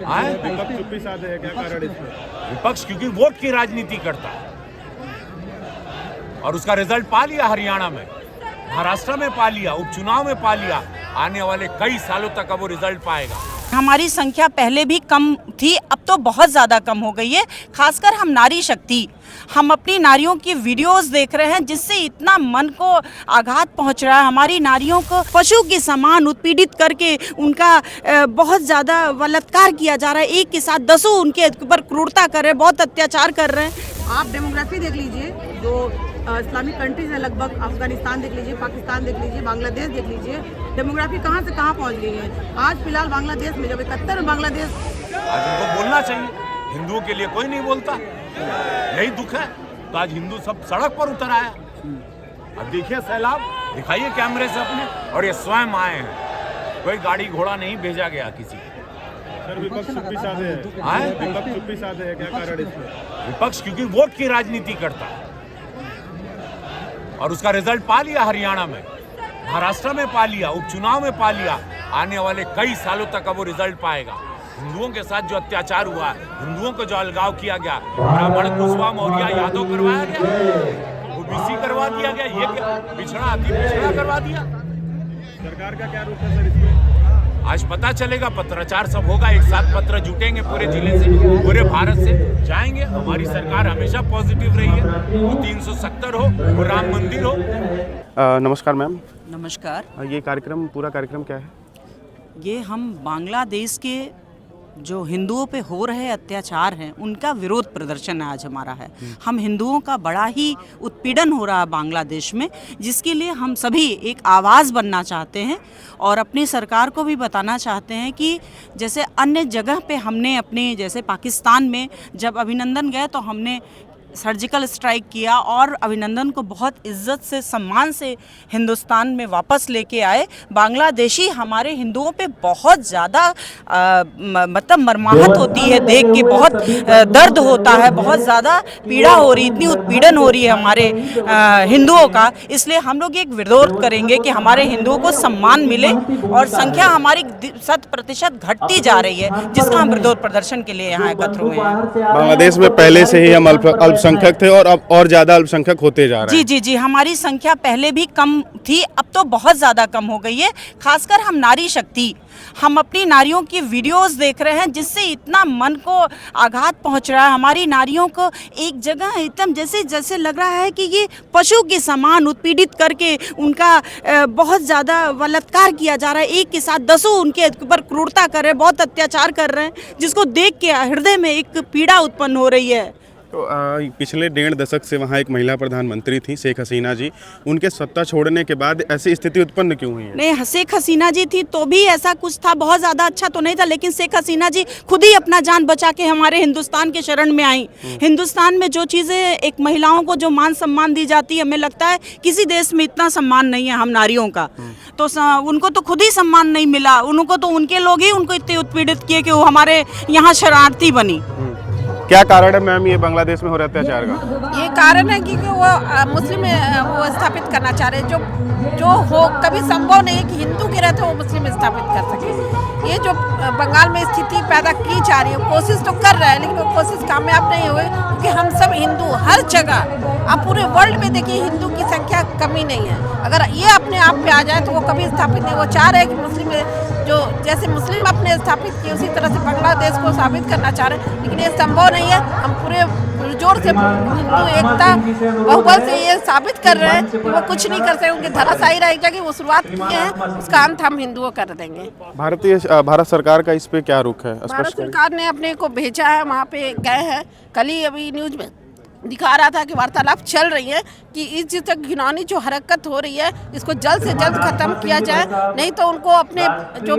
विपक्ष चुप्पी साधे है, क्या कारण इसमें? विपक्ष क्योंकि वोट की राजनीति करता है और उसका रिजल्ट पा लिया। हरियाणा में, महाराष्ट्र में पा लिया, उपचुनाव में पा लिया। आने वाले कई सालों तक अब वो रिजल्ट पाएगा। हमारी संख्या पहले भी कम थी, अब तो बहुत ज़्यादा कम हो गई है। खासकर हम नारी शक्ति, हम अपनी नारियों की वीडियोस देख रहे हैं जिससे इतना मन को आघात पहुंच रहा है। हमारी नारियों को पशु के समान उत्पीड़ित करके उनका बहुत ज़्यादा बलात्कार किया जा रहा है। एक के साथ दसों उनके ऊपर क्रूरता कर रहे हैं, बहुत अत्याचार कर रहे हैं। आप डेमोग्राफी देख लीजिए, जो इस्लामिक कंट्रीज है, लगभग अफगानिस्तान देख लीजिए, पाकिस्तान देख लीजिए, बांग्लादेश देख लीजिए, डेमोग्राफी कहाँ से कहाँ पहुँच गई है। आज फिलहाल बांग्लादेश में, जब 71 में बांग्लादेश, आज उनको बोलना चाहिए। हिंदुओं के लिए कोई नहीं बोलता, यही दुख है। तो आज हिंदू सब सड़क पर उतर आया। अब देखिए सैलाब, दिखाइए कैमरे से अपने, और ये स्वयं आए हैं। कोई गाड़ी घोड़ा नहीं भेजा गया किसी को। सर विपक्ष चुप्पी साधे है, विपक्ष चुप्पी साधे है, क्या कारण इसमें? विपक्ष क्योंकि वोट की राजनीति करता है और उसका रिजल्ट पा लिया। हरियाणा में, महाराष्ट्र में पा लिया, उपचुनाव में पा लिया। आने वाले कई सालों तक अब वो रिजल्ट पाएगा। हिंदुओं के साथ जो अत्याचार हुआ, हिंदुओं को जो अलगाव किया गया, ब्राह्मण, कुशवा, मौर्य यादव करवाया गया, ओबीसी करवा दिया गया, ये क्या पिछड़ा अति पिछड़ा करवा दिया। सरकार का क्या रुख है सर इसमें? आज पता चलेगा, पत्राचार सब होगा, एक साथ पत्र जुटेंगे पूरे जिले से, पूरे भारत से जाएंगे। हमारी सरकार हमेशा पॉजिटिव रही है, वो 370 हो, वो राम मंदिर हो। नमस्कार मैम। नमस्कार। ये कार्यक्रम, पूरा कार्यक्रम क्या है? ये हम बांग्लादेश के जो हिंदुओं पे हो रहे अत्याचार हैं उनका विरोध प्रदर्शन आज हमारा है। हम हिंदुओं का बड़ा ही उत्पीड़न हो रहा है बांग्लादेश में, जिसके लिए हम सभी एक आवाज़ बनना चाहते हैं और अपनी सरकार को भी बताना चाहते हैं कि जैसे अन्य जगह पे हमने अपने, जैसे पाकिस्तान में जब अभिनंदन गए तो हमने सर्जिकल स्ट्राइक किया और अभिनंदन को बहुत इज्जत से, सम्मान से हिंदुस्तान में वापस लेके आए। बांग्लादेशी हमारे हिंदुओं पे बहुत ज़्यादा मतलब मर्माहत होती है देख के, बहुत दर्द होता है, बहुत ज़्यादा पीड़ा हो रही, इतनी उत्पीड़न हो रही है हमारे हिंदुओं का। इसलिए हम लोग एक विरोध करेंगे कि हमारे हिंदुओं को सम्मान मिले और संख्या हमारी 100% घटती जा रही है, जिसका हम विरोध प्रदर्शन के लिए यहाँ एकत्र हुए हैं। बांग्लादेश में पहले से ही हम अल्पसंख्यक थे और अब और ज्यादा अल्पसंख्यक होते जा रहे हैं। जी, हमारी संख्या पहले भी कम थी, अब तो बहुत ज़्यादा कम हो गई है। खासकर हम नारी शक्ति, हम अपनी नारियों की वीडियोस देख रहे हैं जिससे इतना मन को आघात पहुंच रहा है। हमारी नारियों को एक जगह एकदम जैसे लग रहा है कि ये पशु के समान उत्पीड़ित करके उनका बहुत ज़्यादा बलात्कार किया जा रहा है। एक के साथ दसों उनके ऊपर क्रूरता कर रहे हैं, बहुत अत्याचार कर रहे हैं, जिसको देख के हृदय में एक पीड़ा उत्पन्न हो रही है। तो पिछले 1.5 दशक से वहाँ एक महिला प्रधानमंत्री थी, शेख हसीना जी। उनके सत्ता छोड़ने के बाद ऐसी स्थिति उत्पन्न क्यों हुई है? नहीं, शेख हसीना जी थी तो भी ऐसा कुछ था, बहुत ज़्यादा अच्छा तो नहीं था, लेकिन शेख हसीना जी खुद ही अपना जान बचा के हमारे हिंदुस्तान के शरण में आई। हिंदुस्तान में जो चीज़ें एक महिलाओं को जो मान सम्मान दी जाती है, हमें लगता है किसी देश में इतना सम्मान नहीं है हम नारियों का। तो उनको तो खुद ही सम्मान नहीं मिला, उनको तो उनके लोग ही उनको इतने उत्पीड़ित किए कि वो हमारे यहाँ शरणार्थी बनी। क्या कारण है मैम ये बांग्लादेश में हो रहे अत्याचार का? ये कारण है कि वो मुस्लिम वो स्थापित करना चाह रहे हैं, जो हो कभी संभव नहीं है कि हिंदू के रहते वो मुस्लिम स्थापित कर सके। ये जो बंगाल में स्थिति पैदा की जा रही है, कोशिश तो कर रहा है, लेकिन वो कोशिश कामयाब नहीं हुई, क्योंकि हम सब हिंदू हर जगह, आप पूरे वर्ल्ड में देखिए हिंदू की संख्या कमी नहीं है। अगर ये अपने आप पे आ जाए तो वो कभी स्थापित नहीं। वो चाह रहे हैं कि मुस्लिम, जो जैसे मुस्लिम अपने स्थापित किए उसी तरह से बांग्लादेश को साबित करना चाह रहे हैं, लेकिन ये संभव नहीं है। हम पूरे जोर से हिंदू एकता बहुबल से ये साबित कर रहे हैं कि वो कुछ नहीं कर सकते। उनके धराशायी रहेगा कि वो शुरुआत किए हैं, उसका अंत हम हिंदुओं कर देंगे। भारत सरकार का इस पे क्या रुख है? भारत सरकार ने अपने को भेजा है, वहाँ पे गए हैं। कल ही अभी न्यूज में दिखा रहा था कि वार्तालाप चल रही है कि इस चीज़ तक घिनौनी जो हरकत हो रही है इसको जल्द से जल्द खत्म किया जाए, नहीं तो उनको अपने जो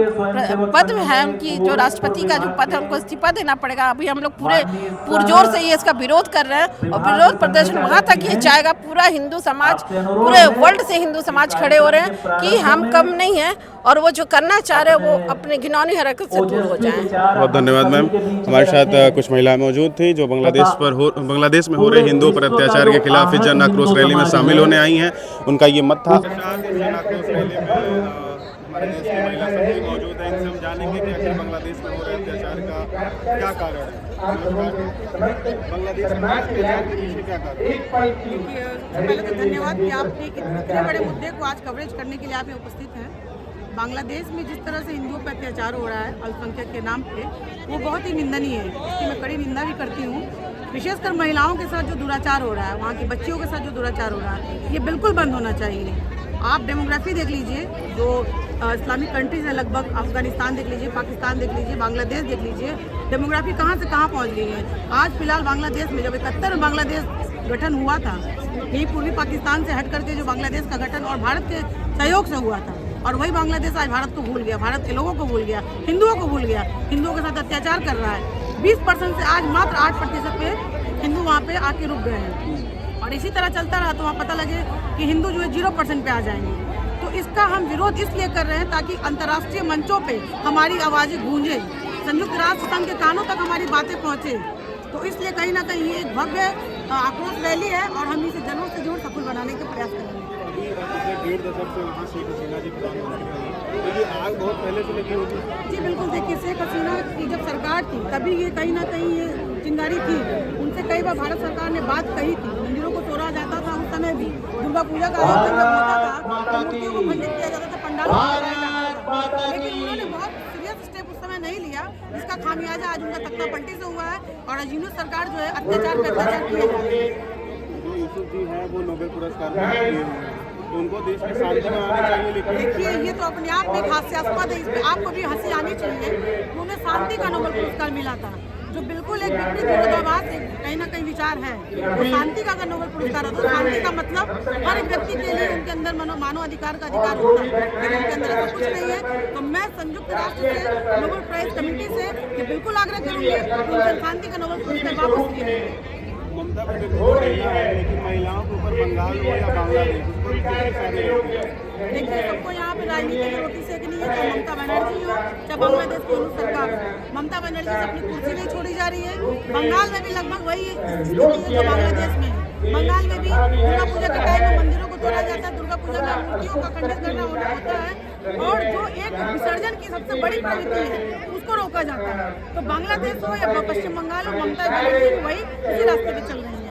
पद है, उनकी जो राष्ट्रपति का जो पद है, उनको इस्तीफा देना पड़ेगा। अभी हम लोग पूरे पुरजोर से ये इसका विरोध कर रहे हैं और विरोध प्रदर्शन वहाँ तक ये जाएगा, पूरा हिंदू समाज, पूरे वर्ल्ड से हिंदू समाज खड़े हो रहे हैं कि हम कम नहीं हैं और वो जो करना चाह रहे हैं वो अपने घिनौनी हरकत से दूर हो जाएं। बहुत धन्यवाद मैम। हमारे साथ कुछ महिलाएं मौजूद थी जो बांग्लादेश में हो रहे हिंदू पर अत्याचार के खिलाफ इस जन आक्रोश रैली में शामिल होने आई हैं। उनका ये मत था। हमारे देश की महिला सब मौजूद है, इनसे हम जानेंगे कि आखिर बांग्लादेश में हो रहे अत्याचार का क्या कारण है बांग्लादेश में अत्याचार के पीछे क्या कारण है? देखिए, पहले तो धन्यवाद कि आपने इतने बड़े मुद्दे को आज कवरेज करने के लिए आप यहाँ उपस्थित हैं। बांग्लादेश में जिस तरह से हिंदुओं पर अत्याचार हो रहा है अल्पसंख्यक के नाम पे, वो बहुत ही निंदनीय है। इसकी मैं कड़ी निंदा भी करती हूँ। विशेषकर महिलाओं के साथ जो दुराचार हो रहा है, वहाँ की बच्चियों के साथ जो दुराचार हो रहा है, ये बिल्कुल बंद होना चाहिए। आप डेमोग्राफी देख लीजिए, जो इस्लामिक कंट्रीज हैं, लगभग अफगानिस्तान देख लीजिए, पाकिस्तान देख लीजिए, बांग्लादेश देख लीजिए, डेमोग्राफी कहाँ से कहाँ पहुँच गई है। आज फिलहाल बांग्लादेश में जब 71 में बांग्लादेश गठन हुआ था, यही पूर्वी पाकिस्तान से हट करके जो बांग्लादेश का गठन और भारत के सहयोग से हुआ था, और वही बांग्लादेश आज भारत को भूल गया, भारत के लोगों को भूल गया, हिंदुओं को भूल गया, हिंदुओं के साथ अत्याचार कर रहा है। 20% से आज मात्र 8% पे हिंदू वहाँ पे आके रुक गए हैं, और इसी तरह चलता रहा तो वहाँ पता लगे कि हिंदू जो है 0% पे आ जाएंगे। तो इसका हम विरोध इसलिए कर रहे हैं ताकि अंतर्राष्ट्रीय मंचों पे हमारी आवाज़ें गूंजे, संयुक्त राष्ट्र संघ के कानों तक हमारी बातें पहुँचे। तो इसलिए कहीं ना कहीं ये एक भव्य आक्रोश रैली है, और हम इसे जरूर से जरूर सफल बनाने का प्रयास करेंगे। पिछले 1.5 दशक से वहाँ शेख हसीना जी प्रधानमंत्री रही, तो ये आग बहुत पहले से लगी होगी। जी बिल्कुल, देखिए शेख हसीना की जब सरकार थी तभी ये कहीं ना कहीं ये चिंगारी थी। उनसे कई बार भारत सरकार ने बात कही थी, मंदिरों को तोड़ा जाता था, उस समय भी दुर्गा पूजा का आयोजन जब होता था तो मूर्तियों को खंडित किया जाता था, पंडाल बनाया जाता था, लेकिन उन्होंने बहुत सीरियस स्टेप उस समय नहीं लिया, जिसका खामियाजा आज उनका तख्ता पलटी से हुआ है, और आज यूनुस सरकार जो है अत्याचार पे अत्याचार किए जा रही है। जो यूसुफ जी हैं वो नोबेल पुरस्कार दिए हुए हैं, तो उनको देश में शांति बनानी चाहिए। लेकिन देखिए, ये तो अपने आप में एक हास्यास्पद है, इस पर आपको भी हंसी आनी चाहिए। उन्हें शांति का नोबेल पुरस्कार मिला था, जो बिल्कुल एक विपरीत विरोधाभास कहीं ना कहीं विचार है। तो शांति का अगर नोबेल पुरस्कार होता है, शांति का मतलब हर एक व्यक्ति के लिए उनके अंदर मानव अधिकार का अधिकार होता है, लेकिन उनके अंदर ऐसा कुछ नहीं है। तो मैं संयुक्त राष्ट्र से, नोबेल प्राइज कमेटी से ये बिल्कुल आग्रह करूँगी कि उनसे शांति का नोबेल पुरस्कार वापस लिया जाए। ममता बनर्जी है, लेकिन महिलाओं के ऊपर बंगाल हो या बांग्लादेश, उस पर कितनी सारी रहती है। देखिए, सबको यहाँ पे राजनीति की रोटी सेकनी है, चाहे ममता बनर्जी हो चाहे बांग्लादेश की यूनुस सरकार हो। ममता बनर्जी से अपनी कुर्सी नहीं छोड़ी जा रही है। बंगाल में भी लगभग वही स्थिति है जो बांग्लादेश में है। बंगाल में भी दुर्गा पूजा के टाइम में मंदिरों को तोड़ा जाता है, दुर्गा पूजा में मूर्तियों का खंडित करना होता है, और जो एक विसर्जन की सबसे बड़ी प्रवृत्ति है उसको रोका जाता है। तो बांग्लादेश हो या पश्चिम बंगाल हो, ममता बनर्जी वही इसी रास्ते पे चल रही है।